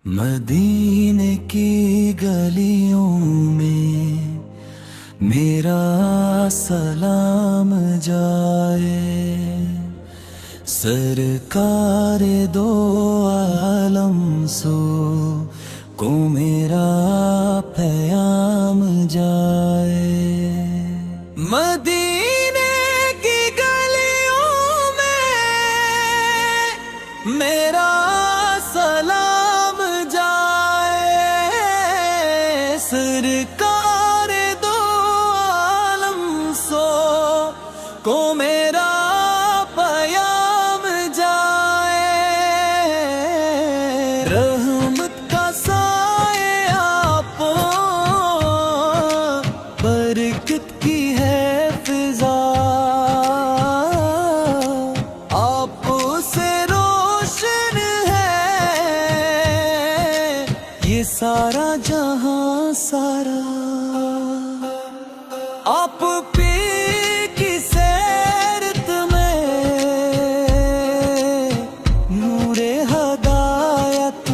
मदीने की गलियों में मेरा सलाम जाए, सरकार दो आलम सो को मेरा पैगाम जाए। मदीने की गलियों में मेरा सलाम जाए, सरकार दो आलम सो को मेरा पैगाम जाए। रहमत का साए आप, बरकत की है फिजा, आप से रोशन है ये सारा जहां सारा। आप पे की सैरत में नूरे हदायत,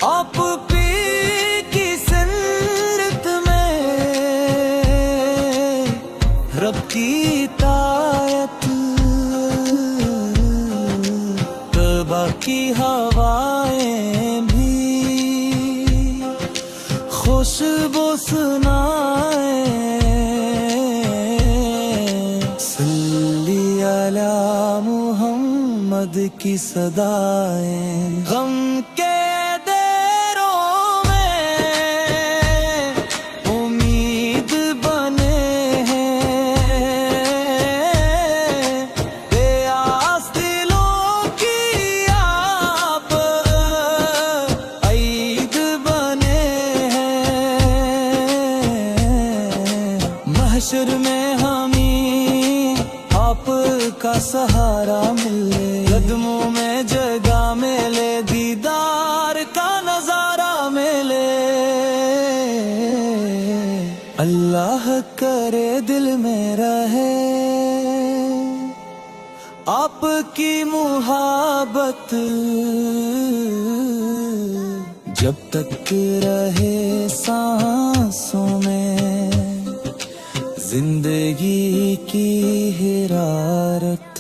आप पे की सैरत में रब की तायत। तबा की हवाएं भी खुशबू सुनाए, सल्ली अला मुहम्मद की सदाएं गम के देरों में उम्मीद बने हैं, बेआस दिलों की आप ईद बने हैं। महशर में हमें आपका सहारा मिले, कदमों में जगह मिले, दीदार का नजारा मिले। अल्लाह करे दिल में रहे आपकी मुहाबत, जब तक रहे सांसों में जिंदगी की हिरारत।